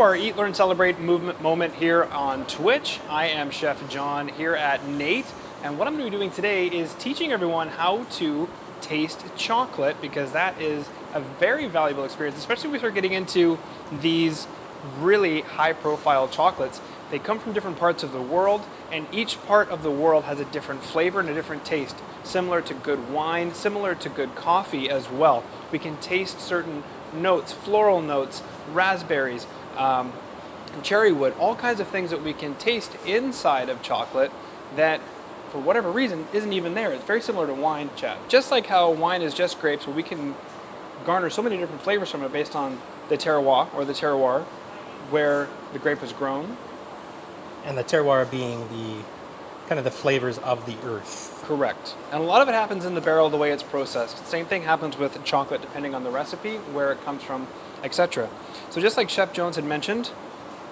our Eat, Learn, Celebrate movement moment here on Twitch. I am Chef Jon here at Nate, and what I'm going to be doing today is teaching everyone how to taste chocolate, because that is a very valuable experience, especially when we start getting into these really high-profile chocolates. They come from different parts of the world, and each part of the world has a different flavor and a different taste, similar to good wine, similar to good coffee as well. We can taste certain notes, floral notes, raspberries, cherry wood, all kinds of things that we can taste inside of chocolate that, for whatever reason, isn't even there. It's very similar to wine, Chad. Just like how wine is just grapes, but we can garner so many different flavors from it based on the terroir, or the terroir, where the grape is grown. And the terroir being the kind of the flavors of the earth. Correct. And a lot of it happens in the barrel, the way it's processed. Same thing happens with chocolate, depending on the recipe, where it comes from, etc. So just like Chef Jones had mentioned,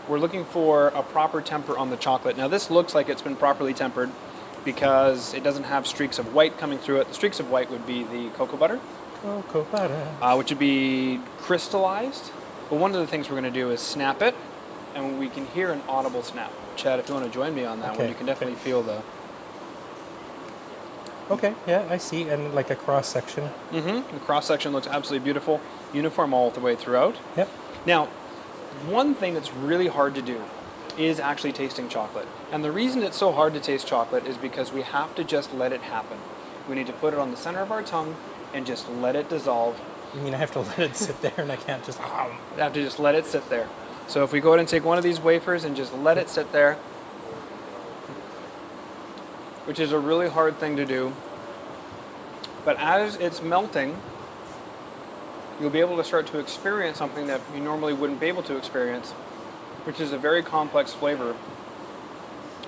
we're looking for a proper temper on the chocolate. Now this looks like it's been properly tempered because it doesn't have streaks of white coming through it. The streaks of white would be the cocoa butter. Cocoa butter. Which would be crystallized. But one of the things we're going to do is snap it, and we can hear an audible snap. Chad, if you want to join me on that one, you can definitely feel the... Okay, yeah, I see, and like a cross-section. Mm-hmm. The cross-section looks absolutely beautiful, uniform all the way throughout. Yep. Now, one thing that's really hard to do is actually tasting chocolate. And the reason it's so hard to taste chocolate is because we have to just let it happen. We need to put it on the center of our tongue and just let it dissolve. You mean I have to let it sit there and I can't just... I have to just let it sit there. So if we go ahead and take one of these wafers and just let it sit there, which is a really hard thing to do, but as it's melting, you'll be able to start to experience something that you normally wouldn't be able to experience, which is a very complex flavor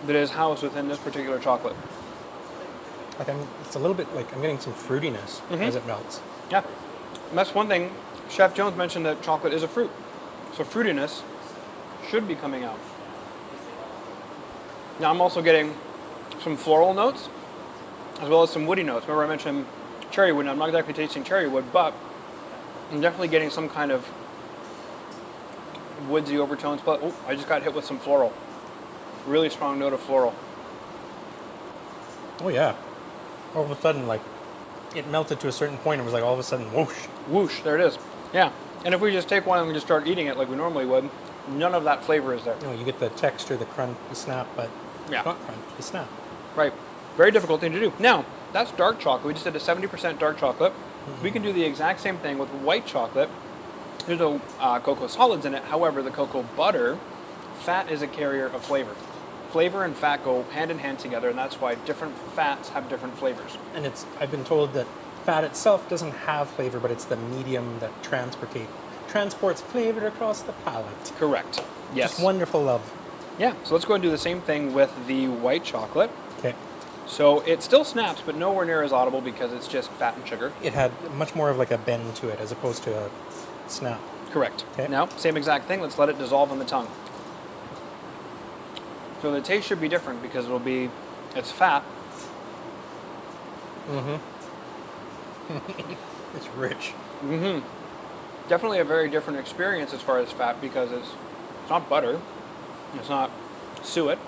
that is housed within this particular chocolate. Like it's a little bit like I'm getting some fruitiness as it melts. Yeah, and that's one thing. Chef Jones mentioned that chocolate is a fruit, so fruitiness should be coming out. Now I'm also getting some floral notes, as well as some woody notes. Remember I mentioned cherry wood. Now, I'm not exactly tasting cherry wood, but I'm definitely getting some kind of woodsy overtones. But oh, I just got hit with some floral. Really strong note of floral. Oh yeah. All of a sudden, like, it melted to a certain point and was like all of a sudden whoosh. Whoosh, there it is. Yeah, and if we just take one and we just start eating it like we normally would, none of that flavor is there. No, you get the texture, the crunch, the snap, but not crunch, the snap. Right. Very difficult thing to do. Now, that's dark chocolate. We just did a 70% dark chocolate. We can do the exact same thing with white chocolate. There's no cocoa solids in it. However, the cocoa butter, fat is a carrier of flavor. Flavor and fat go hand in hand together, and that's why different fats have different flavors. And I've been told that fat itself doesn't have flavor, but it's the medium that transports flavor across the palate. Correct. Yes. Just wonderful love. Yeah, so let's go and do the same thing with the white chocolate. Okay. So it still snaps, but nowhere near as audible because it's just fat and sugar. It had much more of like a bend to it as opposed to a snap. Correct. Okay. Now, same exact thing. Let's let it dissolve on the tongue. So the taste should be different because it's fat. It's rich. Definitely a very different experience as far as fat because it's not butter, it's not suet,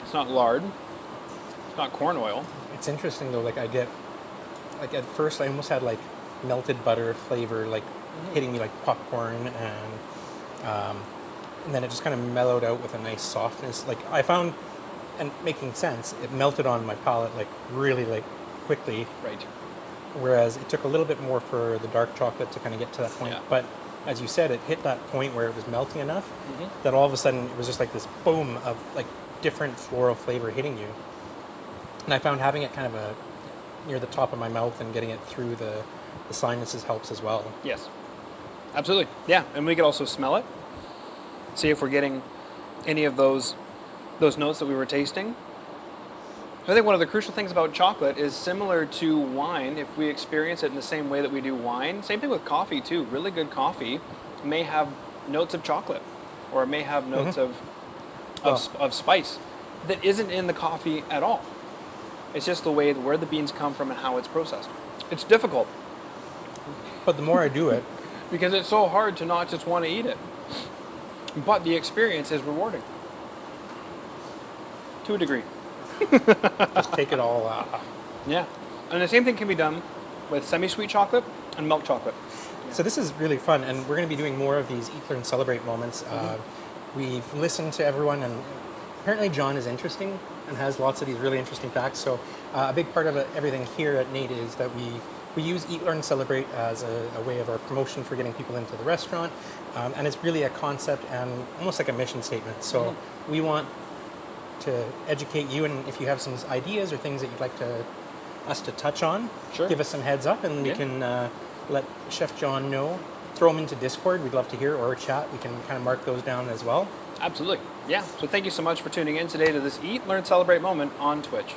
it's not lard, it's not corn oil. It's interesting though, like I get, like at first I almost had like melted butter flavor, like hitting me like popcorn, and then it just kind of mellowed out with a nice softness. Like I found, and making sense, it melted on my palate like really like quickly. Right. Whereas it took a little bit more for the dark chocolate to kind of get to that point. Yeah. But as you said, it hit that point where it was melting enough that all of a sudden it was just like this boom of like different floral flavor hitting you. And I found having it kind of near the top of my mouth and getting it through the sinuses helps as well. Yes. Absolutely. Yeah, and we could also smell it. See if we're getting any of those notes that we were tasting. I think one of the crucial things about chocolate is similar to wine. If we experience it in the same way that we do wine, same thing with coffee too. Really good coffee may have notes of chocolate, or it may have notes of spice that isn't in the coffee at all. It's just the way where the beans come from and how it's processed. It's difficult. But the more I do it, because it's so hard to not just want to eat it. but the experience is rewarding. To a degree. Just take it all out. Yeah. And the same thing can be done with semi-sweet chocolate and milk chocolate. So this is really fun, and we're going to be doing more of these Eat, Learn, Celebrate moments. We've listened to everyone, and apparently John is interesting and has lots of these really interesting facts. So a big part of everything here at Nate is that we use Eat, Learn, Celebrate as a way of our promotion for getting people into the restaurant, and it's really a concept and almost like a mission statement. So we want to educate you, and if you have some ideas or things that you'd like us to touch on, give us some heads up, and we can let Chef Jon know. Throw them into Discord. We'd love to hear, or chat. We can kind of mark those down as well. Absolutely. Yeah. So thank you so much for tuning in today to this Eat, Learn, Celebrate moment on Twitch.